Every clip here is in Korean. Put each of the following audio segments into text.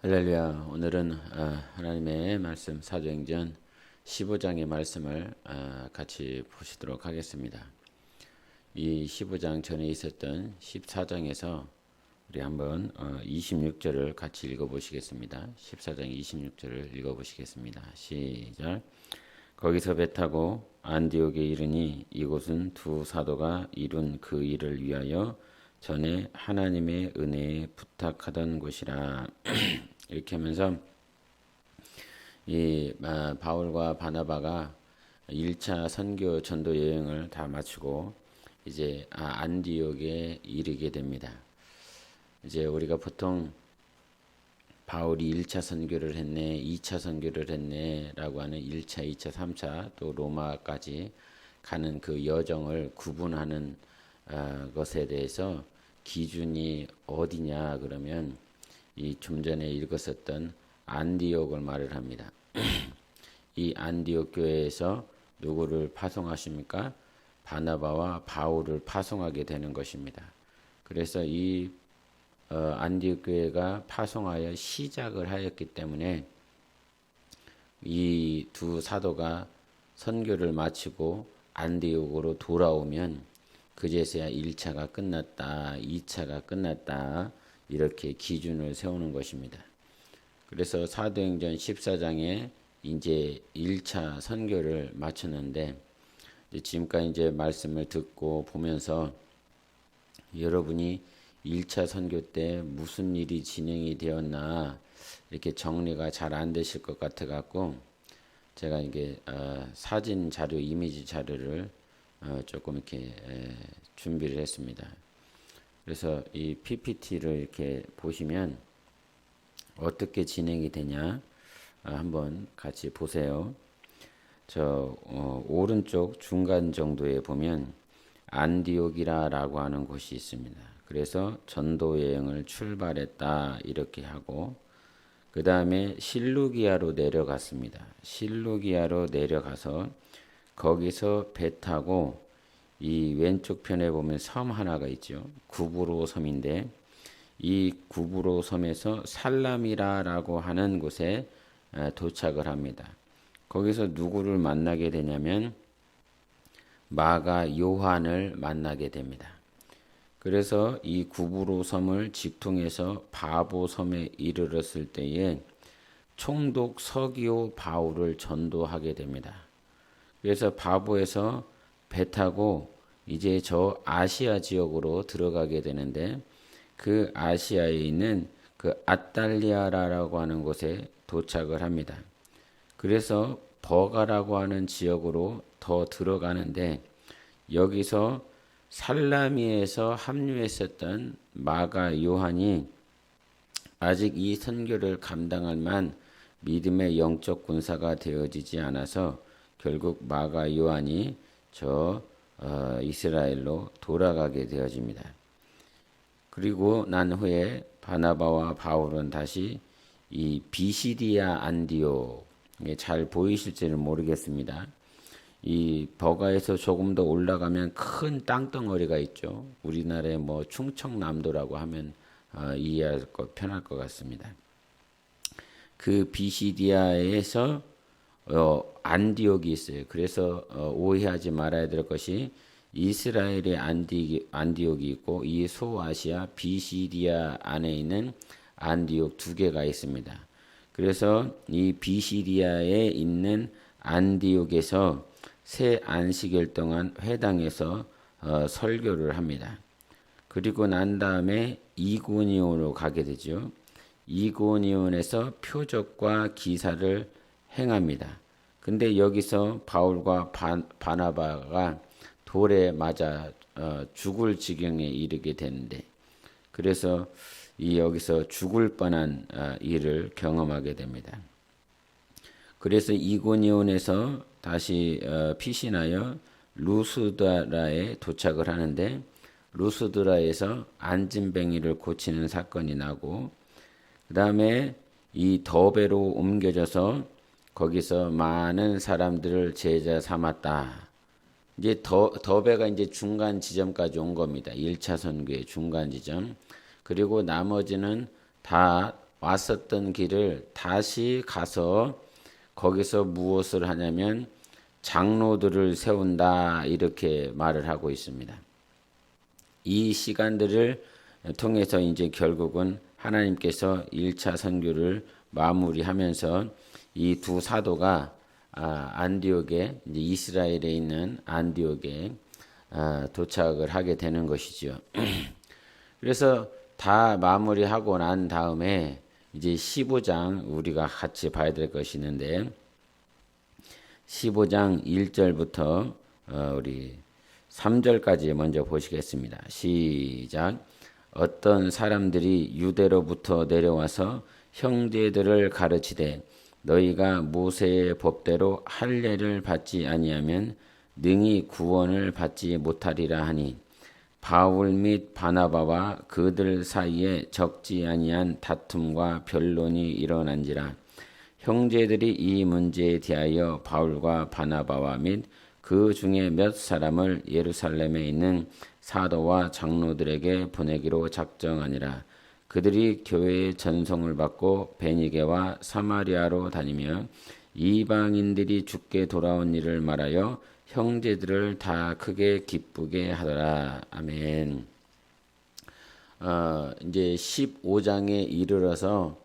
할렐루야. 오늘은 하나님의 말씀 사도행전 15장의 말씀을 같이 보시도록 하겠습니다. 이 15장 전에 있었던 14장에서 우리 한번 26절을 같이 읽어보시겠습니다. 14장 26절을 읽어보시겠습니다. 시작. 거기서 배 타고 안디옥에 이르니 이곳은 두 사도가 이룬 그 일을 위하여 전에 하나님의 은혜에 부탁하던 곳이라. 이렇게 하면서 이 바울과 바나바가 1차 선교 전도 여행을 다 마치고 이제 안디옥에 이르게 됩니다. 이제 우리가 보통 바울이 1차 선교를 했네, 2차 선교를 했네라고 하는 1차, 2차, 3차 또 로마까지 가는 그 여정을 구분하는 것에 대해서 기준이 어디냐 그러면 이 좀 전에 읽었었던 안디옥을 말을 합니다. 이 안디옥 교회에서 누구를 파송하십니까? 바나바와 바울을 파송하게 되는 것입니다. 그래서 이 안디옥 교회가 파송하여 시작을 하였기 때문에 이 두 사도가 선교를 마치고 안디옥으로 돌아오면 그제서야 1차가 끝났다, 2차가 끝났다 이렇게 기준을 세우는 것입니다. 그래서 사도행전 14장에 이제 1차 선교를 마쳤는데 지금까지 이제 말씀을 듣고 보면서 여러분이 1차 선교 때 무슨 일이 진행이 되었나 이렇게 정리가 잘 안 되실 것 같아 갖고 제가 이게 사진 자료, 이미지 자료를 조금 이렇게 준비를 했습니다. 그래서 이 PPT를 이렇게 보시면 어떻게 진행이 되냐 한번 같이 보세요. 저 오른쪽 중간 정도에 보면 안디옥이라고 하는 곳이 있습니다. 그래서 전도 여행을 출발했다 이렇게 하고 그 다음에 실루기아로 내려갔습니다. 실루기아로 내려가서 거기서 배 타고 이 왼쪽 편에 보면 섬 하나가 있죠. 구브로 섬인데 이 구브로 섬에서 살라미라라고 하는 곳에 도착을 합니다. 거기서 누구를 만나게 되냐면 마가 요한을 만나게 됩니다. 그래서 이 구브로 섬을 직통해서 바보 섬에 이르렀을 때에 총독 서기오 바울을 전도하게 됩니다. 그래서 바보에서 배 타고 이제 저 아시아 지역으로 들어가게 되는데 그 아시아에 있는 그 아탈리아라고 하는 곳에 도착을 합니다. 그래서 버가라고 하는 지역으로 더 들어가는데 여기서 살라미에서 합류했었던 마가 요한이 아직 이 선교를 감당할 만 믿음의 영적 군사가 되어지지 않아서 결국 마가 요한이 저 이스라엘로 돌아가게 되어집니다. 그리고 난 후에 바나바와 바울은 다시 이 비시디아 안디옥, 잘 보이실지는 모르겠습니다. 이 버가에서 조금 더 올라가면 큰 땅덩어리가 있죠. 우리나라의 뭐 충청남도라고 하면 이해할 것 편할 것 같습니다. 그 비시디아에서 안디옥이 있어요. 그래서 오해하지 말아야 될 것이 이스라엘의 안디옥이 있고 이 소아시아 비시디아 안에 있는 안디옥 두 개가 있습니다. 그래서 이 비시디아에 있는 안디옥에서 새 안식일 동안 회당에서 설교를 합니다. 그리고 난 다음에 이고니온으로 가게 되죠. 이고니온에서 표적과 기사를 행합니다. 근데 여기서 바울과 바나바가 돌에 맞아 죽을 지경에 이르게 되는데 그래서 여기서 죽을 뻔한 일을 경험하게 됩니다. 그래서 이고니온에서 다시 피신하여 루스드라에 도착을 하는데 루스드라에서 안진뱅이를 고치는 사건이 나고 그 다음에 이 더베로 옮겨져서 거기서 많은 사람들을 제자 삼았다. 이제 더베가 이제 중간 지점까지 온 겁니다. 1차 선교의 중간 지점. 그리고 나머지는 다 왔었던 길을 다시 가서 거기서 무엇을 하냐면 장로들을 세운다 이렇게 말을 하고 있습니다. 이 시간들을 통해서 이제 결국은 하나님께서 1차 선교를 마무리하면서 이 두 사도가 안디옥에 이제 이스라엘에 있는 안디옥에 도착을 하게 되는 것이죠. 그래서 다 마무리하고 난 다음에 이제 15장 우리가 같이 봐야 될 것이 있는데 15장 1절부터 우리 3절까지 먼저 보시겠습니다. 시작. 어떤 사람들이 유대로부터 내려와서 형제들을 가르치되 너희가 모세의 법대로 할례를 받지 아니하면 능히 구원을 받지 못하리라 하니 바울 및 바나바와 그들 사이에 적지 아니한 다툼과 변론이 일어난지라. 형제들이 이 문제에 대하여 바울과 바나바와 및 그 중에 몇 사람을 예루살렘에 있는 사도와 장로들에게 보내기로 작정하니라. 그들이 교회의 전송을 받고 베니게와 사마리아로 다니며 이방인들이 죽게 돌아온 일을 말하여 형제들을 다 크게 기쁘게 하더라. 아멘. 이제 15장에 이르러서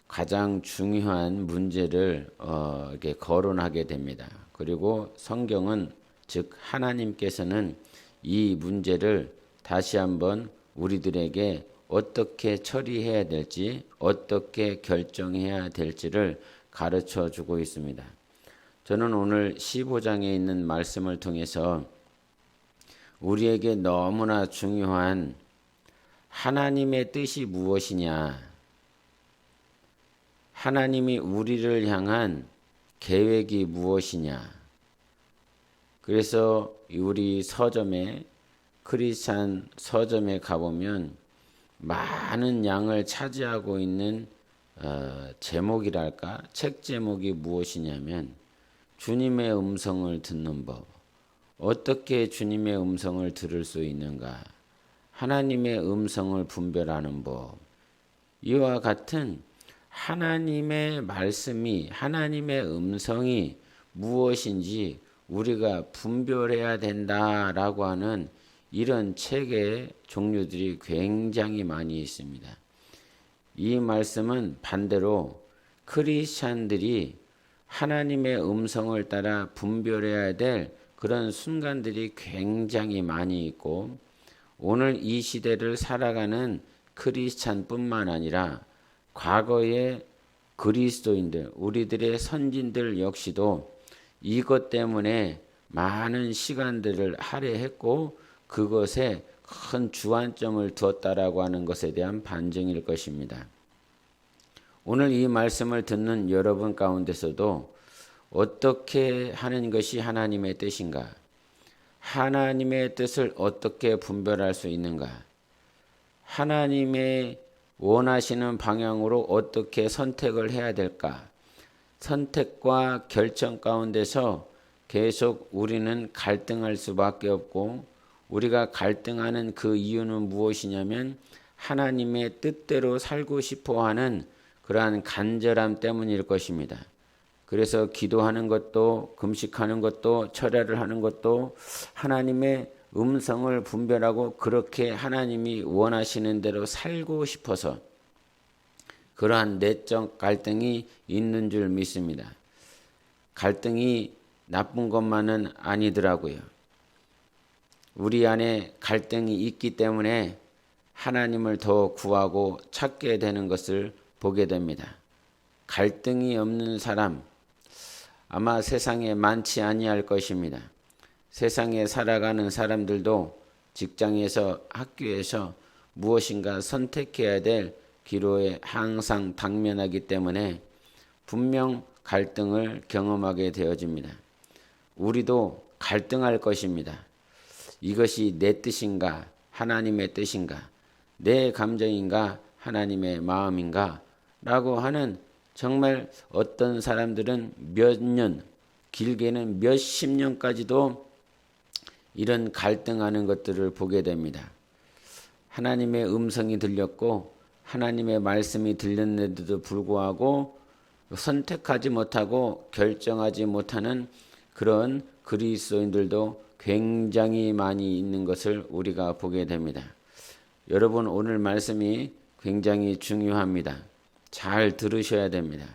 가장 중요한 문제를 이렇게 거론하게 됩니다. 그리고 성경은 즉 하나님께서는 이 문제를 다시 한번 우리들에게 어떻게 처리해야 될지 어떻게 결정해야 될지를 가르쳐 주고 있습니다. 저는 오늘 15장에 있는 말씀을 통해서 우리에게 너무나 중요한 하나님의 뜻이 무엇이냐, 하나님이 우리를 향한 계획이 무엇이냐. 그래서 우리 서점에 크리스찬 서점에 가보면 많은 양을 차지하고 있는 제목이랄까, 책 제목이 무엇이냐면 주님의 음성을 듣는 법. 어떻게 주님의 음성을 들을 수 있는가? 하나님의 음성을 분별하는 법. 이와 같은 하나님의 말씀이, 하나님의 음성이 무엇인지 우리가 분별해야 된다라고 하는 이런 책의 종류들이 굉장히 많이 있습니다. 이 말씀은 반대로 크리스찬들이 하나님의 음성을 따라 분별해야 될 그런 순간들이 굉장히 많이 있고, 오늘 이 시대를 살아가는 크리스찬뿐만 아니라 과거의 그리스도인들, 우리들의 선진들 역시도 이것 때문에 많은 시간들을 할애했고 그것에 큰 주안점을 두었다라고 하는 것에 대한 반증일 것입니다. 오늘 이 말씀을 듣는 여러분 가운데서도 어떻게 하는 것이 하나님의 뜻인가? 하나님의 뜻을 어떻게 분별할 수 있는가? 하나님의 원하시는 방향으로 어떻게 선택을 해야 될까? 선택과 결정 가운데서 계속 우리는 갈등할 수밖에 없고, 우리가 갈등하는 그 이유는 무엇이냐면 하나님의 뜻대로 살고 싶어하는 그러한 간절함 때문일 것입니다. 그래서 기도하는 것도, 금식하는 것도, 철야를 하는 것도 하나님의 음성을 분별하고 그렇게 하나님이 원하시는 대로 살고 싶어서 그러한 내적 갈등이 있는 줄 믿습니다. 갈등이 나쁜 것만은 아니더라고요. 우리 안에 갈등이 있기 때문에 하나님을 더 구하고 찾게 되는 것을 보게 됩니다. 갈등이 없는 사람 아마 세상에 많지 아니할 것입니다. 세상에 살아가는 사람들도 직장에서, 학교에서 무엇인가 선택해야 될 기로에 항상 당면하기 때문에 분명 갈등을 경험하게 되어집니다. 우리도 갈등할 것입니다. 이것이 내 뜻인가, 하나님의 뜻인가, 내 감정인가, 하나님의 마음인가 라고 하는, 정말 어떤 사람들은 몇 년, 길게는 몇십 년까지도 이런 갈등하는 것들을 보게 됩니다. 하나님의 음성이 들렸고 하나님의 말씀이 들렸는데도 불구하고 선택하지 못하고 결정하지 못하는 그런 그리스도인들도 굉장히 많이 있는 것을 우리가 보게 됩니다. 여러분, 오늘 말씀이 굉장히 중요합니다. 잘 들으셔야 됩니다.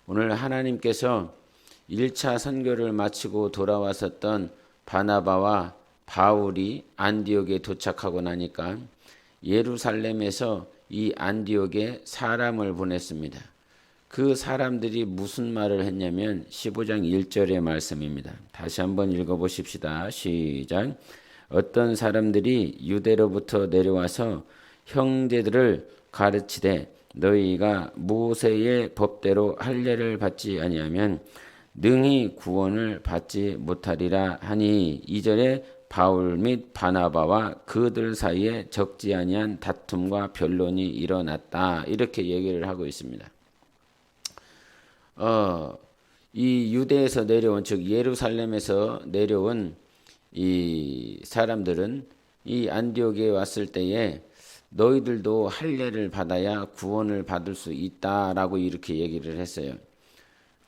오늘 하나님께서 1차 선교를 마치고 돌아왔었던 바나바와 바울이 안디옥에 도착하고 나니까 예루살렘에서 이 안디옥에 사람을 보냈습니다. 그 사람들이 무슨 말을 했냐면 15장 1절의 말씀입니다. 다시 한번 읽어보십시다. 시작. 어떤 사람들이 유대로부터 내려와서 형제들을 가르치되 너희가 모세의 법대로 할례를 받지 아니하면 능히 구원을 받지 못하리라 하니 2절에 바울 및 바나바와 그들 사이에 적지 아니한 다툼과 변론이 일어났다. 이렇게 얘기를 하고 있습니다. 이 유대에서 내려온, 즉 예루살렘에서 내려온 이 사람들은 이 안디옥에 왔을 때에 너희들도 할례를 받아야 구원을 받을 수 있다라고 이렇게 얘기를 했어요.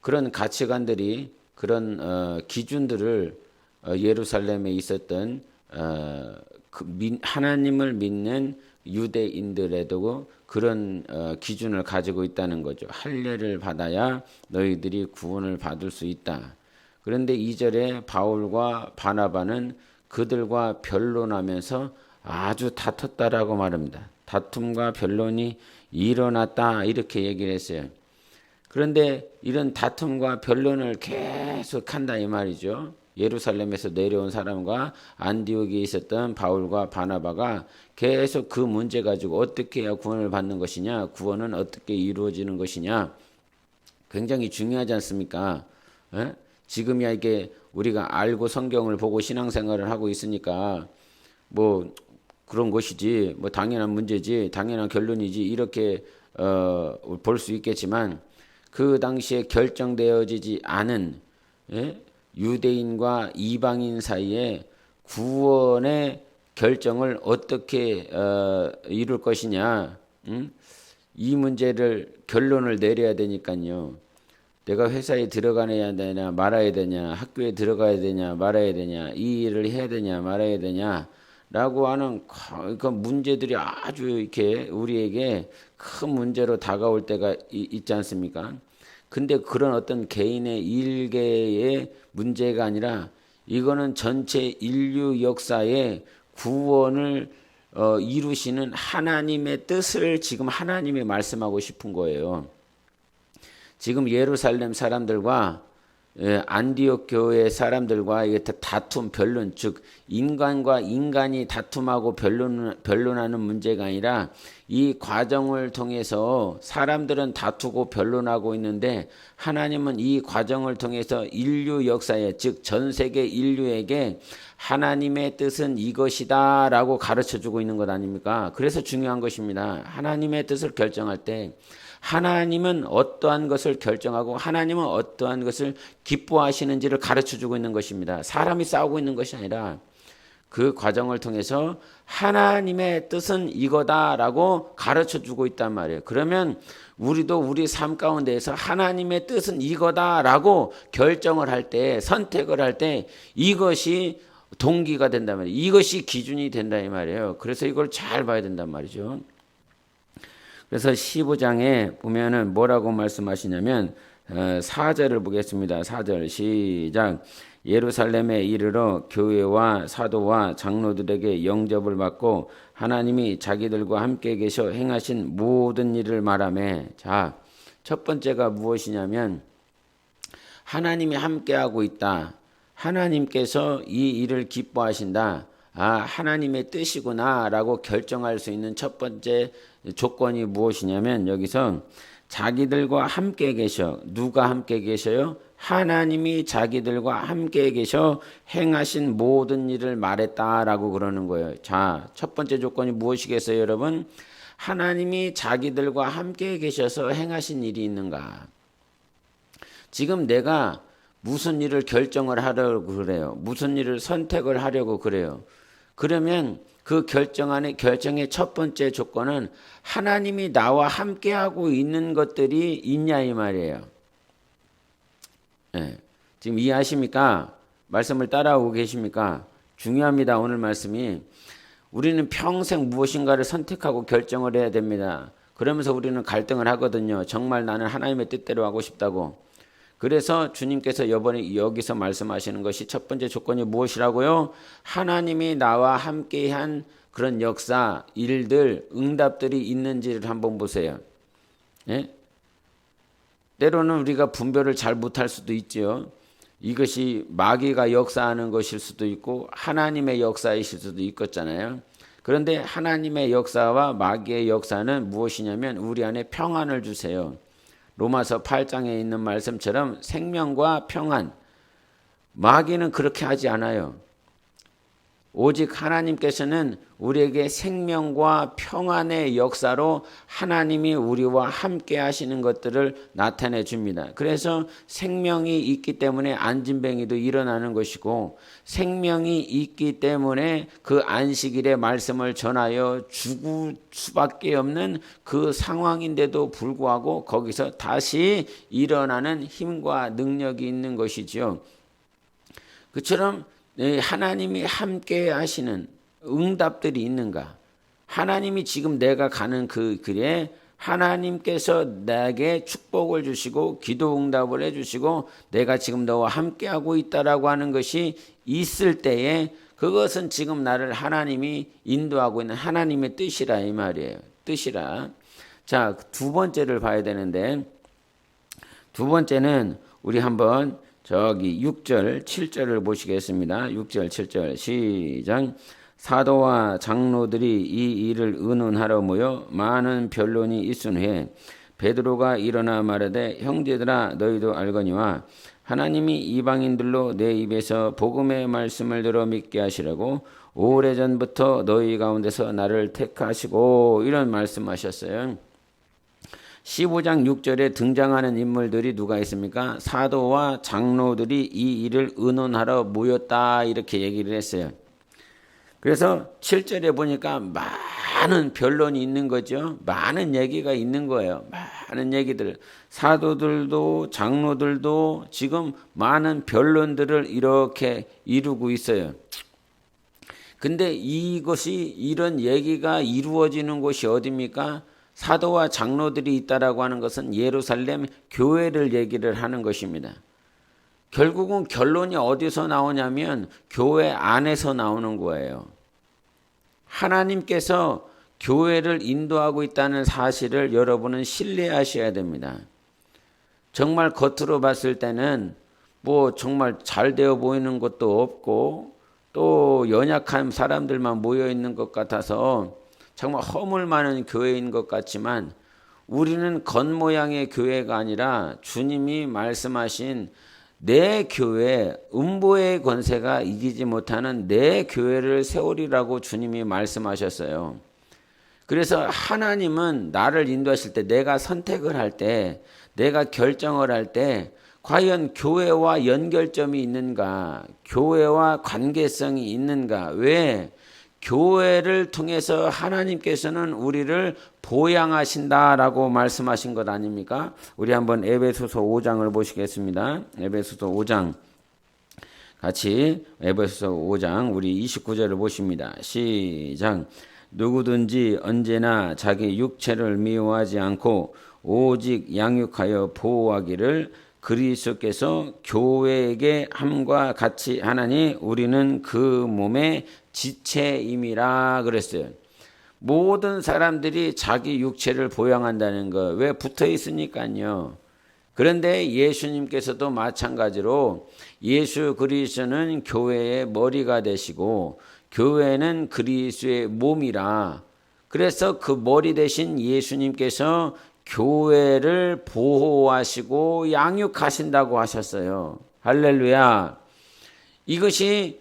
그런 가치관들이, 그런 기준들을 예루살렘에 있었던 하나님을 믿는 유대인들에도 그런 기준을 가지고 있다는 거죠. 할례를 받아야 너희들이 구원을 받을 수 있다. 그런데 2절에 바울과 바나바는 그들과 변론하면서 아주 다퉜다라고 말합니다. 다툼과 변론이 일어났다 이렇게 얘기를 했어요. 그런데 이런 다툼과 변론을 계속 한다 이 말이죠. 예루살렘에서 내려온 사람과 안디옥에 있었던 바울과 바나바가 계속 그 문제 가지고 어떻게 해야 구원을 받는 것이냐, 구원은 어떻게 이루어지는 것이냐, 굉장히 중요하지 않습니까? 지금이야 이게 우리가 알고 성경을 보고 신앙생활을 하고 있으니까 뭐 그런 것이지, 뭐 당연한 문제지, 당연한 결론이지 이렇게 볼 수 있겠지만 그 당시에 결정되어지지 않은 유대인과 이방인 사이에 구원의 결정을 어떻게 이룰 것이냐, 이 문제를 결론을 내려야 되니까요. 내가 회사에 들어가야 되냐 말아야 되냐, 학교에 들어가야 되냐 말아야 되냐, 이 일을 해야 되냐 말아야 되냐 라고 하는 그 문제들이 아주 이렇게 우리에게 큰 문제로 다가올 때가 있지 않습니까? 근데 그런 어떤 개인의 일개의 문제가 아니라 이거는 전체 인류 역사의 구원을 이루시는 하나님의 뜻을 지금 하나님이 말씀하고 싶은 거예요. 지금 예루살렘 사람들과 안디옥 교회 사람들과 이게 다툼, 변론, 즉 인간과 인간이 다툼하고 변론하는 문제가 아니라 이 과정을 통해서 사람들은 다투고 변론하고 있는데 하나님은 이 과정을 통해서 인류 역사에, 즉 전 세계 인류에게 하나님의 뜻은 이것이다 라고 가르쳐주고 있는 것 아닙니까? 그래서 중요한 것입니다. 하나님의 뜻을 결정할 때 하나님은 어떠한 것을 결정하고 하나님은 어떠한 것을 기뻐하시는지를 가르쳐주고 있는 것입니다. 사람이 싸우고 있는 것이 아니라 그 과정을 통해서 하나님의 뜻은 이거다라고 가르쳐주고 있단 말이에요. 그러면 우리도 우리 삶 가운데에서 하나님의 뜻은 이거다라고 결정을 할 때, 선택을 할 때 이것이 동기가 된단 말이에요. 이것이 기준이 된다 이 말이에요. 그래서 이걸 잘 봐야 된단 말이죠. 그래서 15장에 보면은 뭐라고 말씀하시냐면 4절을 보겠습니다. 4절 시작. 예루살렘에 이르러 교회와 사도와 장로들에게 영접을 받고 하나님이 자기들과 함께 계셔 행하신 모든 일을 말하매. 자, 첫 번째가 무엇이냐면 하나님이 함께하고 있다. 하나님께서 이 일을 기뻐하신다. 아, 하나님의 뜻이구나 라고 결정할 수 있는 첫 번째 조건이 무엇이냐면 여기서 자기들과 함께 계셔. 누가 함께 계셔요? 하나님이 자기들과 함께 계셔 행하신 모든 일을 말했다라고 그러는 거예요. 자, 첫 번째 조건이 무엇이겠어요, 여러분? 하나님이 자기들과 함께 계셔서 행하신 일이 있는가? 지금 내가 무슨 일을 결정을 하려고 그래요? 무슨 일을 선택을 하려고 그래요? 그러면 그 결정의 첫 번째 조건은 하나님이 나와 함께하고 있는 것들이 있냐 이 말이에요. 예. 지금 이해하십니까? 말씀을 따라오고 계십니까? 중요합니다. 오늘 말씀이. 우리는 평생 무엇인가를 선택하고 결정을 해야 됩니다. 그러면서 우리는 갈등을 하거든요. 정말 나는 하나님의 뜻대로 하고 싶다고. 그래서 주님께서 이번에 여기서 말씀하시는 것이 첫 번째 조건이 무엇이라고요? 하나님이 나와 함께한 그런 역사, 일들, 응답들이 있는지를 한번 보세요. 예? 때로는 우리가 분별을 잘 못할 수도 있죠. 이것이 마귀가 역사하는 것일 수도 있고 하나님의 역사이실 수도 있겠잖아요. 그런데 하나님의 역사와 마귀의 역사는 무엇이냐면 우리 안에 평안을 주세요. 로마서 8장에 있는 말씀처럼 생명과 평안. 마귀는 그렇게 하지 않아요. 오직 하나님께서는 우리에게 생명과 평안의 역사로 하나님이 우리와 함께 하시는 것들을 나타내 줍니다. 그래서 생명이 있기 때문에 안진뱅이도 일어나는 것이고 생명이 있기 때문에 그 안식일의 말씀을 전하여 죽을 수밖에 없는 그 상황인데도 불구하고 거기서 다시 일어나는 힘과 능력이 있는 것이지요. 그처럼 하나님이 함께 하시는 응답들이 있는가? 하나님이 지금 내가 가는 그 길에 하나님께서 내게 축복을 주시고 기도 응답을 해주시고 내가 지금 너와 함께하고 있다라고 하는 것이 있을 때에 그것은 지금 나를 하나님이 인도하고 있는 하나님의 뜻이라 이 말이에요. 뜻이라. 자, 두 번째를 봐야 되는데 두 번째는 우리 한번 저기 6절 7절을 보시겠습니다. 6절 7절 시작. 사도와 장로들이 이 일을 의논하러 모여 많은 변론이 있은 후에 베드로가 일어나 말하되 형제들아 너희도 알거니와 하나님이 이방인들로 내 입에서 복음의 말씀을 들어 믿게 하시라고 오래전부터 너희 가운데서 나를 택하시고 이런 말씀하셨어요. 15장 6절에 등장하는 인물들이 누가 있습니까? 사도와 장로들이 이 일을 의논하러 모였다 이렇게 얘기를 했어요. 그래서 7절에 보니까 많은 변론이 있는 거죠. 많은 얘기가 있는 거예요. 많은 얘기들. 사도들도 장로들도 지금 많은 변론들을 이렇게 이루고 있어요. 근데 이것이 이런 얘기가 이루어지는 곳이 어디입니까? 사도와 장로들이 있다라고 하는 것은 예루살렘 교회를 얘기를 하는 것입니다. 결국은 결론이 어디서 나오냐면 교회 안에서 나오는 거예요. 하나님께서 교회를 인도하고 있다는 사실을 여러분은 신뢰하셔야 됩니다. 정말 겉으로 봤을 때는 뭐 정말 잘 되어 보이는 것도 없고 또 연약한 사람들만 모여 있는 것 같아서 정말 허물 많은 교회인 것 같지만 우리는 겉모양의 교회가 아니라 주님이 말씀하신 내 교회, 음보의 권세가 이기지 못하는 내 교회를 세우리라고 주님이 말씀하셨어요. 그래서 하나님은 나를 인도하실 때 내가 선택을 할 때 내가 결정을 할 때 과연 교회와 연결점이 있는가? 교회와 관계성이 있는가? 왜? 교회를 통해서 하나님께서는 우리를 보양하신다라고 말씀하신 것 아닙니까? 우리 한번 에베소서 5장을 보시겠습니다. 에베소서 5장 같이 에베소서 5장 우리 29절을 보십니다. 시작. 누구든지 언제나 자기 육체를 미워하지 않고 오직 양육하여 보호하기를 그리스도께서 교회에게 함과 같이 하나니 우리는 그 몸의 지체임이라 그랬어요. 모든 사람들이 자기 육체를 보양한다는 거 왜 붙어 있으니까요. 그런데 예수님께서도 마찬가지로 예수 그리스도는 교회의 머리가 되시고 교회는 그리스도의 몸이라. 그래서 그 머리 되신 예수님께서 교회를 보호하시고 양육하신다고 하셨어요. 할렐루야. 이것이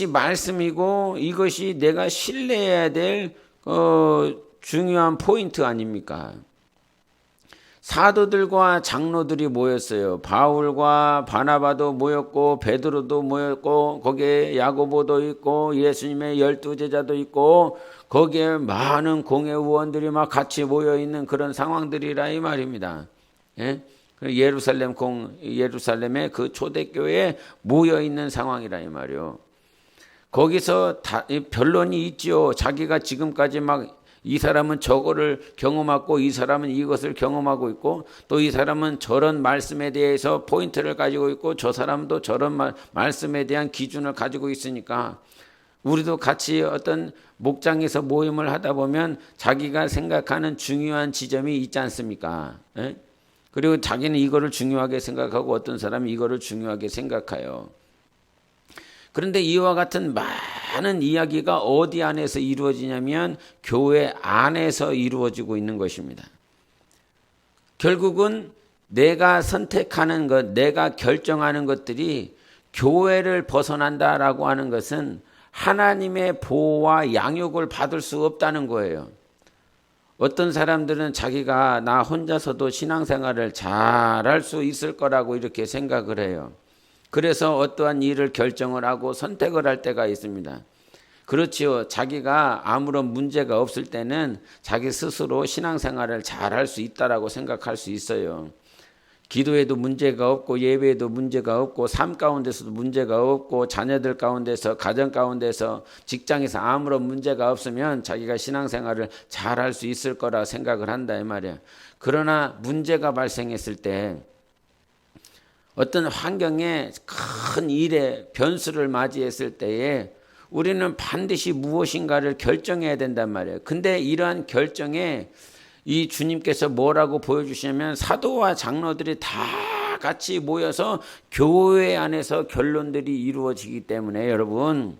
말씀이고 이것이 내가 신뢰해야 될 중요한 포인트 아닙니까? 사도들과 장로들이 모였어요. 바울과 바나바도 모였고 베드로도 모였고 거기에 야고보도 있고 예수님의 12제자도 있고 거기에 많은 공회의원들이 막 같이 모여있는 그런 상황들이라 이 말입니다. 예? 예루살렘의 그 초대교회에 모여있는 상황이라 이 말이요. 거기서 변론이 있죠. 자기가 지금까지 막 이 사람은 저거를 경험하고 이 사람은 이것을 경험하고 있고 또 이 사람은 저런 말씀에 대해서 포인트를 가지고 있고 저 사람도 저런 말씀에 대한 기준을 가지고 있으니까 우리도 같이 어떤 목장에서 모임을 하다 보면 자기가 생각하는 중요한 지점이 있지 않습니까? 예? 그리고 자기는 이거를 중요하게 생각하고 어떤 사람이 이거를 중요하게 생각해요. 그런데 이와 같은 많은 이야기가 어디 안에서 이루어지냐면 교회 안에서 이루어지고 있는 것입니다. 결국은 내가 선택하는 것, 내가 결정하는 것들이 교회를 벗어난다라고 하는 것은 하나님의 보호와 양육을 받을 수 없다는 거예요. 어떤 사람들은 자기가 나 혼자서도 신앙생활을 잘할 수 있을 거라고 이렇게 생각을 해요. 그래서 어떠한 일을 결정을 하고 선택을 할 때가 있습니다. 그렇지요. 자기가 아무런 문제가 없을 때는 자기 스스로 신앙생활을 잘할 수 있다라고 생각할 수 있어요. 기도에도 문제가 없고 예배에도 문제가 없고 삶 가운데서도 문제가 없고 자녀들 가운데서 가정 가운데서 직장에서 아무런 문제가 없으면 자기가 신앙생활을 잘할 수 있을 거라 생각을 한다 이 말이야. 그러나 문제가 발생했을 때 어떤 환경에 큰 일에 변수를 맞이했을 때에 우리는 반드시 무엇인가를 결정해야 된단 말이에요. 근데 이러한 결정에 이 주님께서 뭐라고 보여주시냐면 사도와 장로들이 다 같이 모여서 교회 안에서 결론들이 이루어지기 때문에 여러분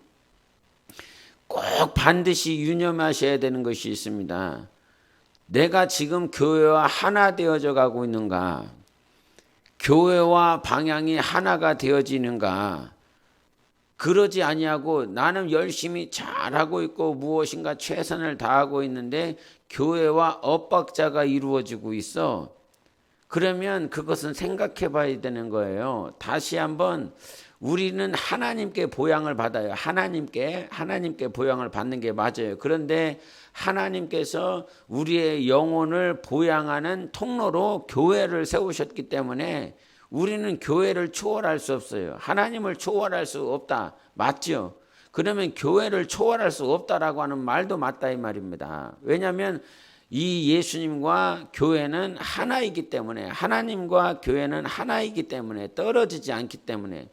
꼭 반드시 유념하셔야 되는 것이 있습니다. 내가 지금 교회와 하나 되어져 가고 있는가? 교회와 방향이 하나가 되어지는가? 그러지 아니하고 나는 열심히 잘하고 있고 무엇인가 최선을 다하고 있는데 교회와 엇박자가 이루어지고 있어. 그러면 그것은 생각해 봐야 되는 거예요. 다시 한번 우리는 하나님께 보양을 받아요. 하나님께 보양을 받는 게 맞아요. 그런데 하나님께서 우리의 영혼을 보양하는 통로로 교회를 세우셨기 때문에 우리는 교회를 초월할 수 없어요. 하나님을 초월할 수 없다. 맞죠? 그러면 교회를 초월할 수 없다라고 하는 말도 맞다 이 말입니다. 왜냐하면 이 예수님과 교회는 하나이기 때문에 하나님과 교회는 하나이기 때문에 떨어지지 않기 때문에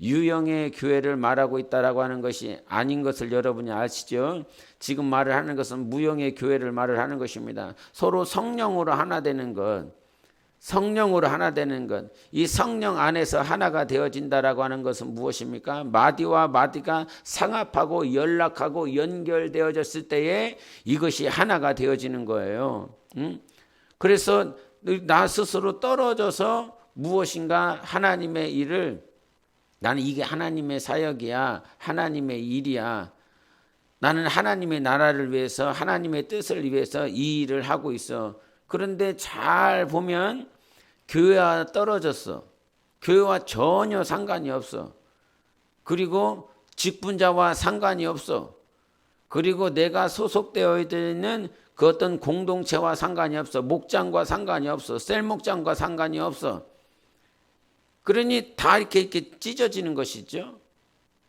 유형의 교회를 말하고 있다라고 하는 것이 아닌 것을 여러분이 아시죠? 지금 말을 하는 것은 무형의 교회를 말을 하는 것입니다. 서로 성령으로 하나 되는 것. 성령으로 하나 되는 것. 이 성령 안에서 하나가 되어진다라고 하는 것은 무엇입니까? 마디와 마디가 상합하고 연락하고 연결되어졌을 때에 이것이 하나가 되어지는 거예요. 그래서 나 스스로 떨어져서 무엇인가 하나님의 일을 나는 이게 하나님의 사역이야. 하나님의 일이야. 나는 하나님의 나라를 위해서 하나님의 뜻을 위해서 이 일을 하고 있어. 그런데 잘 보면 교회와 떨어졌어. 교회와 전혀 상관이 없어. 그리고 직분자와 상관이 없어. 그리고 내가 소속되어 있는 그 어떤 공동체와 상관이 없어. 목장과 상관이 없어. 셀 목장과 상관이 없어. 그러니 다 이렇게 찢어지는 것이죠.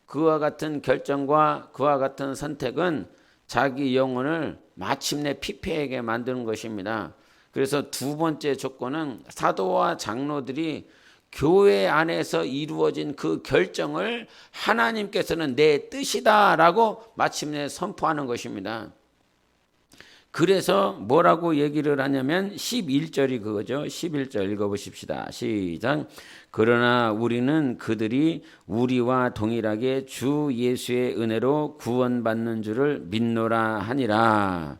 그와 같은 결정과 그와 같은 선택은 자기 영혼을 마침내 피폐하게 만드는 것입니다. 그래서 두 번째 조건은 사도와 장로들이 교회 안에서 이루어진 그 결정을 하나님께서는 내 뜻이다라고 마침내 선포하는 것입니다. 그래서 뭐라고 얘기를 하냐면 11절이 그거죠. 11절 읽어보십시다. 시작. 그러나 우리는 그들이 우리와 동일하게 주 예수의 은혜로 구원받는 줄을 믿노라 하니라.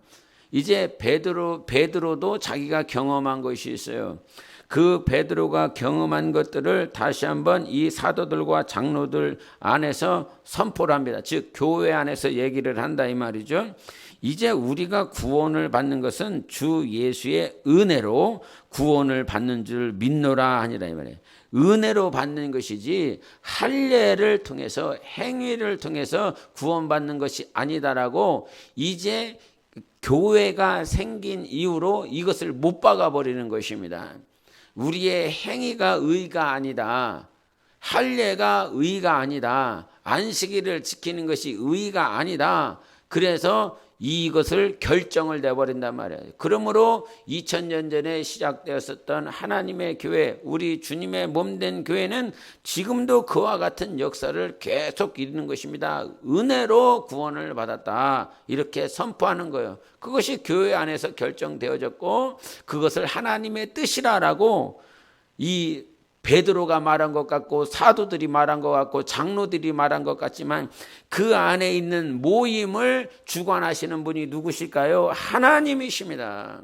이제 베드로도 자기가 경험한 것이 있어요. 그 베드로가 경험한 것들을 다시 한번 이 사도들과 장로들 안에서 선포를 합니다. 즉 교회 안에서 얘기를 한다 이 말이죠. 이제 우리가 구원을 받는 것은 주 예수의 은혜로 구원을 받는 줄 믿노라 하니라 이 말이에요. 은혜로 받는 것이지 할례를 통해서 행위를 통해서 구원받는 것이 아니다라고 이제 교회가 생긴 이후로 이것을 못 박아 버리는 것입니다. 우리의 행위가 의가 아니다. 할례가 의가 아니다. 안식일을 지키는 것이 의가 아니다. 그래서 이것을 결정을 내버린단 말이에요. 그러므로 2000년 전에 시작되었었던 하나님의 교회, 우리 주님의 몸된 교회는 지금도 그와 같은 역사를 계속 이루는 것입니다. 은혜로 구원을 받았다. 이렇게 선포하는 거예요. 그것이 교회 안에서 결정되어졌고 그것을 하나님의 뜻이라라고 이 베드로가 말한 것 같고 사도들이 말한 것 같고 장로들이 말한 것 같지만 그 안에 있는 모임을 주관하시는 분이 누구실까요? 하나님이십니다.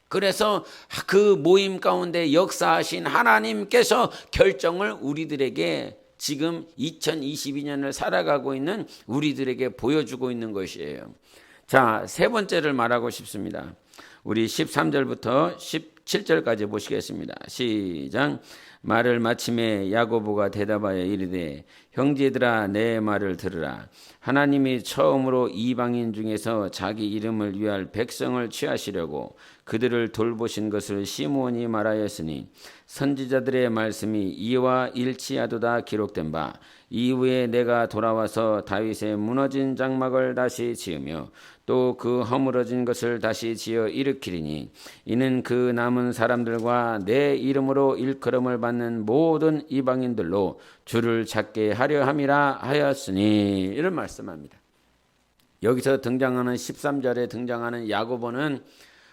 그래서 그 모임 가운데 역사하신 하나님께서 결정을 우리들에게 지금 2022년을 살아가고 있는 우리들에게 보여주고 있는 것이에요. 자, 세 번째를 말하고 싶습니다. 우리 13절부터 17절까지 보시겠습니다. 시작. 말을 마침에 야고보가 대답하여 이르되 형제들아 내 말을 들으라. 하나님이 처음으로 이방인 중에서 자기 이름을 위할 백성을 취하시려고 그들을 돌보신 것을 시므온이 말하였으니 선지자들의 말씀이 이와 일치하도다 기록된 바 이후에 내가 돌아와서 다윗의 무너진 장막을 다시 지으며 또 그 허물어진 것을 다시 지어 일으키리니 이는 그 남은 사람들과 내 이름으로 일컬음을 받는 모든 이방인들로 주를 찾게 하려 함이라 하였으니 이런 말씀합니다. 여기서 등장하는 13절에 등장하는 야고보는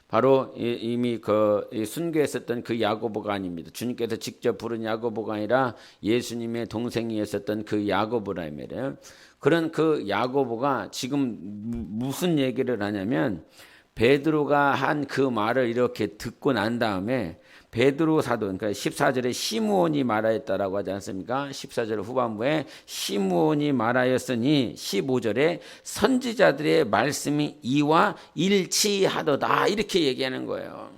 바로 이미 순교했었던 그 야고보가 아닙니다. 주님께서 직접 부른 야고보가 아니라 예수님의 동생이었었던 그 야고보라 이 말이에요. 그런 그 야고보가 지금 무슨 얘기를 하냐면 베드로가 한 그 말을 이렇게 듣고 난 다음에 베드로 사도 그러니까 14절에 시므온이 말하였다라고 하지 않습니까? 14절 후반부에 시므온이 말하였으니 15절에 선지자들의 말씀이 이와 일치하도다 이렇게 얘기하는 거예요.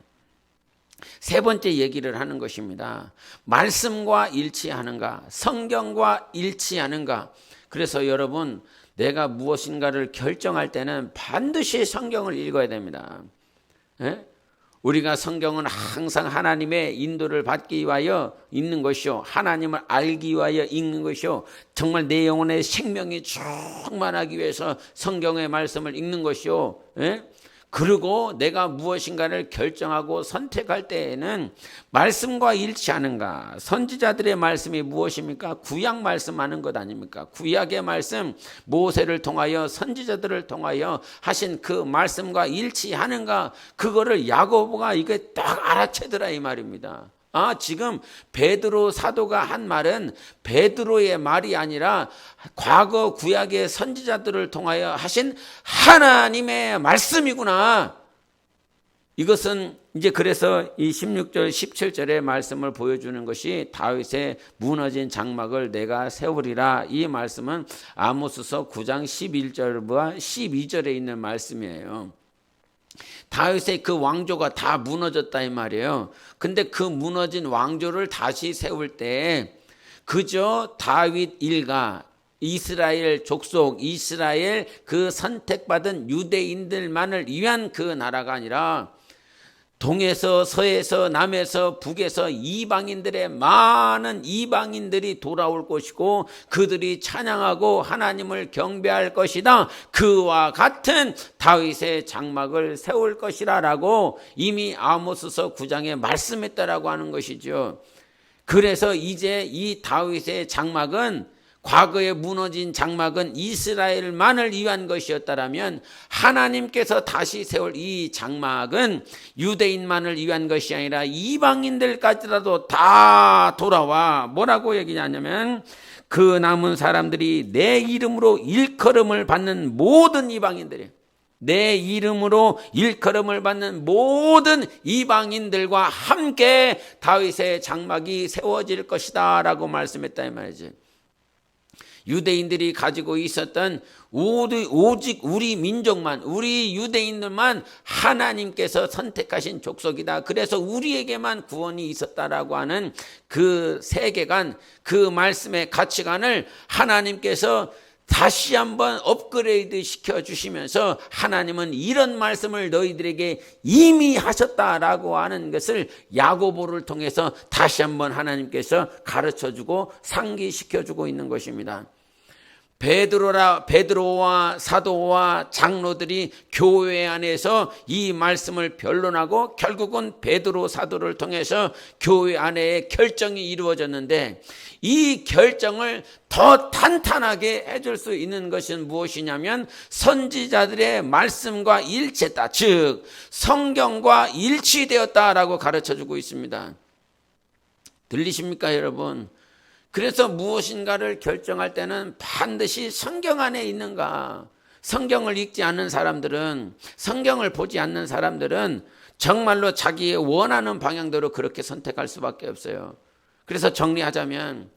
세 번째 얘기를 하는 것입니다. 말씀과 일치하는가? 성경과 일치하는가? 그래서 여러분 내가 무엇인가를 결정할 때는 반드시 성경을 읽어야 됩니다. 예? 우리가 성경은 항상 하나님의 인도를 받기 위하여 읽는 것이요 하나님을 알기 위하여 읽는 것이요 정말 내 영혼의 생명이 충만하기 위해서 성경의 말씀을 읽는 것이요 그리고 내가 무엇인가를 결정하고 선택할 때에는 말씀과 일치하는가? 선지자들의 말씀이 무엇입니까? 구약 말씀하는 것 아닙니까? 구약의 말씀, 모세를 통하여 선지자들을 통하여 하신 그 말씀과 일치하는가? 그거를 야고보가 이게 딱 알아채더라 이 말입니다. 지금 베드로 사도가 한 말은 베드로의 말이 아니라 과거 구약의 선지자들을 통하여 하신 하나님의 말씀이구나. 이것은 이제 그래서 이 16절 17절의 말씀을 보여주는 것이 다윗의 무너진 장막을 내가 세우리라. 이 말씀은 아모스서 9장 11절과 12절에 있는 말씀이에요. 다윗의 그 왕조가 다 무너졌다 이 말이에요. 근데 그 무너진 왕조를 다시 세울 때 그저 다윗 일가 이스라엘 족속 이스라엘 그 선택받은 유대인들만을 위한 그 나라가 아니라 동에서 서에서 남에서 북에서 이방인들의 많은 이방인들이 돌아올 것이고 그들이 찬양하고 하나님을 경배할 것이다. 그와 같은 다윗의 장막을 세울 것이라라고 이미 아모스서 9장에 말씀했다라고 하는 것이죠. 그래서 이제 이 다윗의 장막은 과거에 무너진 장막은 이스라엘만을 위한 것이었다라면 하나님께서 다시 세울 이 장막은 유대인만을 위한 것이 아니라 이방인들까지라도 다 돌아와 뭐라고 얘기하냐면 그 남은 사람들이 내 이름으로 일컬음을 받는 모든 이방인들이 내 이름으로 일컬음을 받는 모든 이방인들과 함께 다윗의 장막이 세워질 것이다 라고 말씀했다 이 말이지. 유대인들이 가지고 있었던 오직 우리 민족만, 우리 유대인들만 하나님께서 선택하신 족속이다. 그래서 우리에게만 구원이 있었다라고 하는 그 세계관, 그 말씀의 가치관을 하나님께서 다시 한번 업그레이드 시켜주시면서 하나님은 이런 말씀을 너희들에게 이미 하셨다라고 하는 것을 야고보를 통해서 다시 한번 하나님께서 가르쳐주고 상기시켜주고 있는 것입니다. 베드로와 사도와 장로들이 교회 안에서 이 말씀을 변론하고 결국은 베드로 사도를 통해서 교회 안에 결정이 이루어졌는데, 이 결정을 더 탄탄하게 해줄 수 있는 것은 무엇이냐면 선지자들의 말씀과 일치했다, 즉 성경과 일치되었다라고 가르쳐주고 있습니다. 들리십니까 여러분? 그래서 무엇인가를 결정할 때는 반드시 성경 안에 있는가, 성경을 읽지 않는 사람들은, 성경을 보지 않는 사람들은 정말로 자기의 원하는 방향대로 그렇게 선택할 수밖에 없어요. 그래서 정리하자면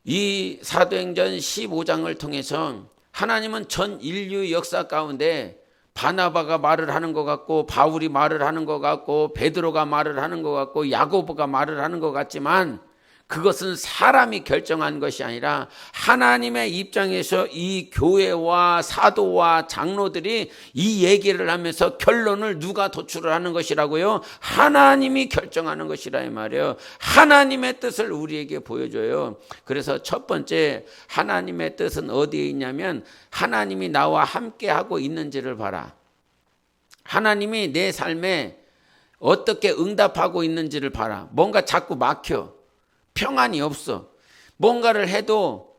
이 사도행전 15장을 통해서 하나님은 전 인류 역사 가운데 바나바가 말을 하는 것 같고, 바울이 말을 하는 것 같고, 베드로가 말을 하는 것 같고, 야고보가 말을 하는 것 같지만 그것은 사람이 결정한 것이 아니라 하나님의 입장에서 이 교회와 사도와 장로들이 이 얘기를 하면서 결론을 누가 도출을 하는 것이라고요? 하나님이 결정하는 것이라 이 말이에요. 하나님의 뜻을 우리에게 보여줘요. 그래서 첫 번째, 하나님의 뜻은 어디에 있냐면 하나님이 나와 함께하고 있는지를 봐라. 하나님이 내 삶에 어떻게 응답하고 있는지를 봐라. 뭔가 자꾸 막혀, 평안이 없어. 뭔가를 해도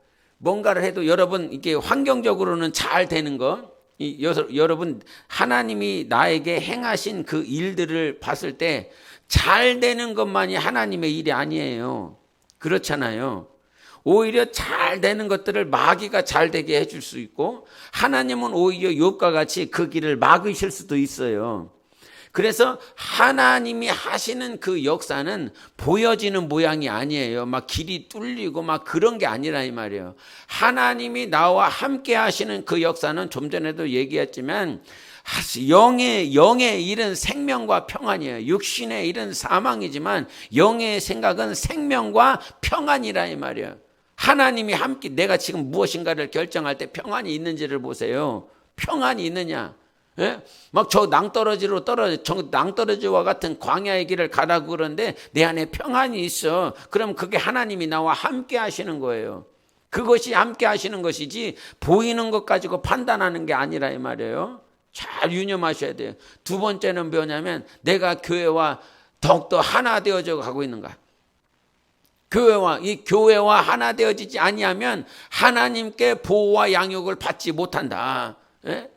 여러분 이게 환경적으로는 잘 되는 거, 여러분 하나님이 나에게 행하신 그 일들을 봤을 때 잘 되는 것만이 하나님의 일이 아니에요. 그렇잖아요. 오히려 잘 되는 것들을 마귀가 잘 되게 해줄 수 있고, 하나님은 오히려 욥과 같이 그 길을 막으실 수도 있어요. 그래서 하나님이 하시는 그 역사는 보여지는 모양이 아니에요. 막 길이 뚫리고 막 그런 게 아니라 이 말이에요. 하나님이 나와 함께 하시는 그 역사는 좀 전에도 얘기했지만 영의 일은 생명과 평안이에요. 육신의 일은 사망이지만 영의 생각은 생명과 평안이라 이 말이에요. 하나님이 함께, 내가 지금 무엇인가를 결정할 때 평안이 있는지를 보세요. 평안이 있느냐? 예? 막 저 낭떠러지와 같은 광야의 길을 가라고 그러는데 내 안에 평안이 있어. 그럼 그게 하나님이 나와 함께 하시는 거예요. 그것이 함께 하시는 것이지 보이는 것 가지고 판단하는 게 아니라 이 말이에요. 잘 유념하셔야 돼요. 두 번째는 뭐냐면 내가 교회와 더욱더 하나 되어져 가고 있는가. 교회와 하나 되어지지 아니하면 하나님께 보호와 양육을 받지 못한다. 예?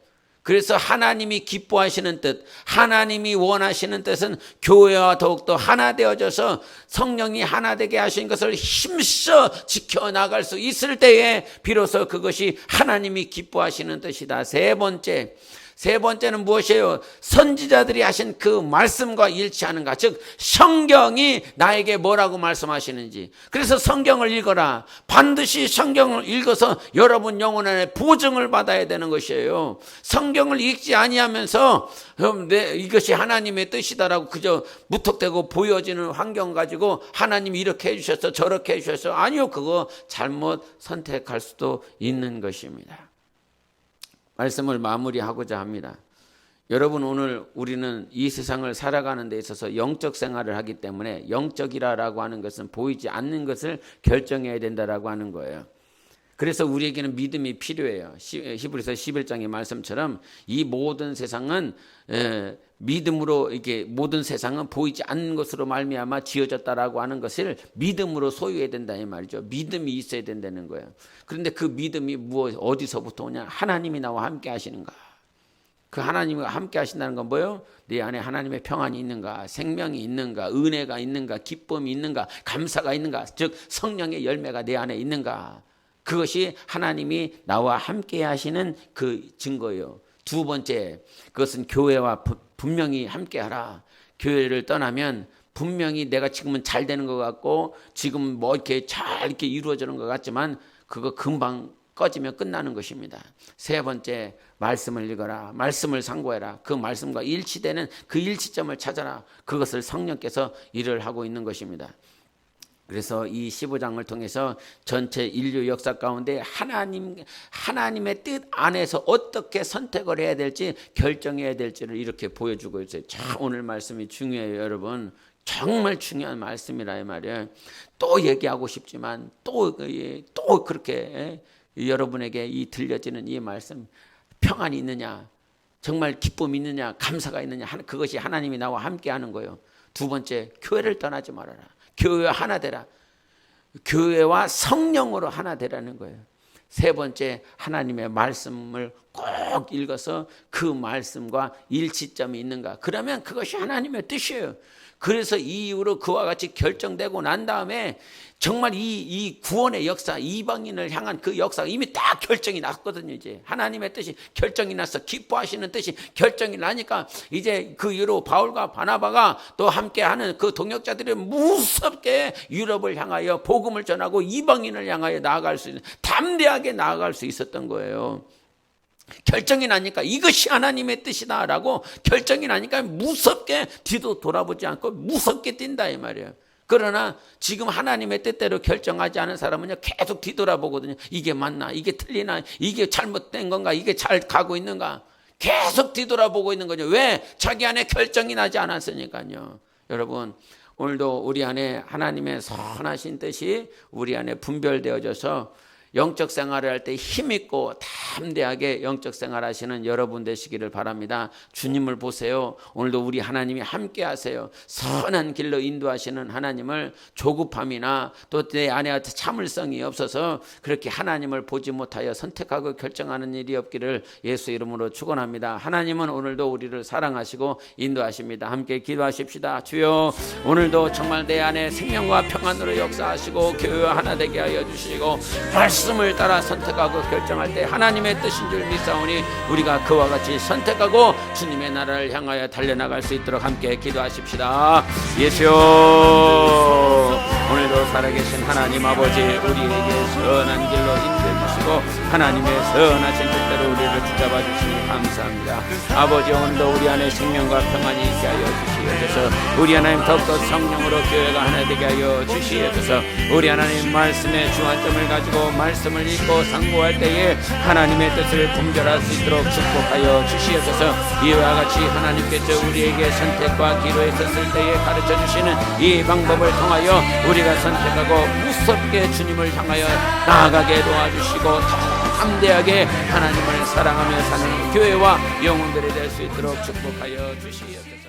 그래서 하나님이 기뻐하시는 뜻, 하나님이 원하시는 뜻은 교회와 더욱더 하나 되어져서 성령이 하나 되게 하신 것을 힘써 지켜나갈 수 있을 때에 비로소 그것이 하나님이 기뻐하시는 뜻이다. 세 번째는 무엇이에요? 선지자들이 하신 그 말씀과 일치하는가. 즉 성경이 나에게 뭐라고 말씀하시는지. 그래서 성경을 읽어라. 반드시 성경을 읽어서 여러분 영혼 안에 보증을 받아야 되는 것이에요. 성경을 읽지 아니하면서 이것이 하나님의 뜻이다라고 그저 무턱대고 보여지는 환경 가지고 하나님이 이렇게 해주셔서 저렇게 해주셔서, 아니요, 그거 잘못 선택할 수도 있는 것입니다. 말씀을 마무리하고자 합니다. 여러분, 오늘 우리는 이 세상을 살아가는 데 있어서 영적 생활을 하기 때문에 영적이라고 하는 것은 보이지 않는 것을 결정해야 된다라고 하는 거예요. 그래서 우리에게는 믿음이 필요해요. 히브리서 11장의 말씀처럼 이 모든 세상은 믿음으로, 이게 모든 세상은 보이지 않는 것으로 말미암아 지어졌다라고 하는 것을 믿음으로 소유해야 된다 이 말이죠. 믿음이 있어야 된다는 거예요. 그런데 그 믿음이 어디서부터 오냐? 하나님이 나와 함께 하시는가? 그 하나님과 함께 하신다는 건 뭐예요? 내 안에 하나님의 평안이 있는가? 생명이 있는가? 은혜가 있는가? 기쁨이 있는가? 감사가 있는가? 즉 성령의 열매가 내 안에 있는가? 그것이 하나님이 나와 함께 하시는 그 증거예요. 두 번째, 그것은 교회와 분명히 함께하라. 교회를 떠나면 분명히 내가 지금은 잘 되는 것 같고 지금 뭐 이렇게 잘 이렇게 이루어지는 것 같지만 그거 금방 꺼지면 끝나는 것입니다. 세 번째, 말씀을 읽어라. 말씀을 상고해라. 그 말씀과 일치되는 그 일치점을 찾아라. 그것을 성령께서 일을 하고 있는 것입니다. 그래서 이 15장을 통해서 전체 인류 역사 가운데 하나님의 뜻 안에서 어떻게 선택을 해야 될지, 결정해야 될지를 이렇게 보여주고 있어요. 자, 오늘 말씀이 중요해요, 여러분. 정말 중요한 말씀이라 이 말이에요. 또 얘기하고 싶지만 또 그렇게 여러분에게 이 들려지는 이 말씀, 평안이 있느냐, 정말 기쁨이 있느냐, 감사가 있느냐, 그것이 하나님이 나와 함께 하는 거예요. 두 번째, 교회를 떠나지 말아라. 교회와 하나 되라. 교회와 성령으로 하나 되라는 거예요. 세 번째, 하나님의 말씀을 꼭 읽어서 그 말씀과 일치점이 있는가. 그러면 그것이 하나님의 뜻이에요. 그래서 이 이후로 그와 같이 결정되고 난 다음에 정말 이 구원의 역사, 이방인을 향한 그 역사가 이미 딱 결정이 났거든요. 이제 하나님의 뜻이 결정이 났어. 기뻐하시는 뜻이 결정이 나니까 이제 그 이후로 바울과 바나바가 또 함께하는 그 동역자들이 무섭게 유럽을 향하여 복음을 전하고 이방인을 향하여 나아갈 수 있는, 담대하게 나아갈 수 있었던 거예요. 결정이 나니까 이것이 하나님의 뜻이다라고 결정이 나니까 무섭게 뒤도 돌아보지 않고 무섭게 뛴다 이 말이에요. 그러나 지금 하나님의 뜻대로 결정하지 않은 사람은요, 계속 뒤돌아보거든요. 이게 맞나? 이게 틀리나? 이게 잘못된 건가? 이게 잘 가고 있는가? 계속 뒤돌아보고 있는 거죠. 왜? 자기 안에 결정이 나지 않았으니까요. 여러분, 오늘도 우리 안에 하나님의 선하신 뜻이 우리 안에 분별되어져서 영적 생활을 할 때 힘있고 담대하게 영적 생활하시는 여러분 되시기를 바랍니다. 주님을 보세요. 오늘도 우리 하나님이 함께 하세요. 선한 길로 인도하시는 하나님을 조급함이나 또 내 안에 참을성이 없어서 그렇게 하나님을 보지 못하여 선택하고 결정하는 일이 없기를 예수 이름으로 축원합니다. 하나님은 오늘도 우리를 사랑하시고 인도하십니다. 함께 기도하십시다. 주여, 오늘도 정말 내 안에 생명과 평안으로 역사하시고 교회와 하나 되게 하여 주시고 말씀을 따라 선택하고 결정할 때 하나님의 뜻인 줄 믿사오니 우리가 그와 같이 선택하고 주님의 나라를 향하여 달려나갈 수 있도록 함께 기도하십시다. 예수여, 오늘도 살아계신 하나님 아버지, 우리에게 선한 길로 인도해 주시고 하나님의 선하신 뜻대로 우리를 붙잡아 주시니 감사합니다. 아버지, 오늘도 우리 안에 생명과 평안이 있게 하여 주시옵소서. 우리 하나님 더욱더 성령으로 교회가 하나 되게 하여 주시옵소서. 우리 하나님 말씀의 중앙점을 가지고 말씀을 읽고 상고할 때에 하나님의 뜻을 분별할 수 있도록 축복하여 주시옵소서. 이와 같이 하나님께서 우리에게 선택과 기로에 섰을 때에 가르쳐 주시는 이 방법을 통하여 우리가 선택하고 무섭게 주님을 향하여 나아가게 도와주시고 담대하게 하나님을 사랑하며 사는 교회와 영혼들이 될 수 있도록 축복하여 주시옵소서.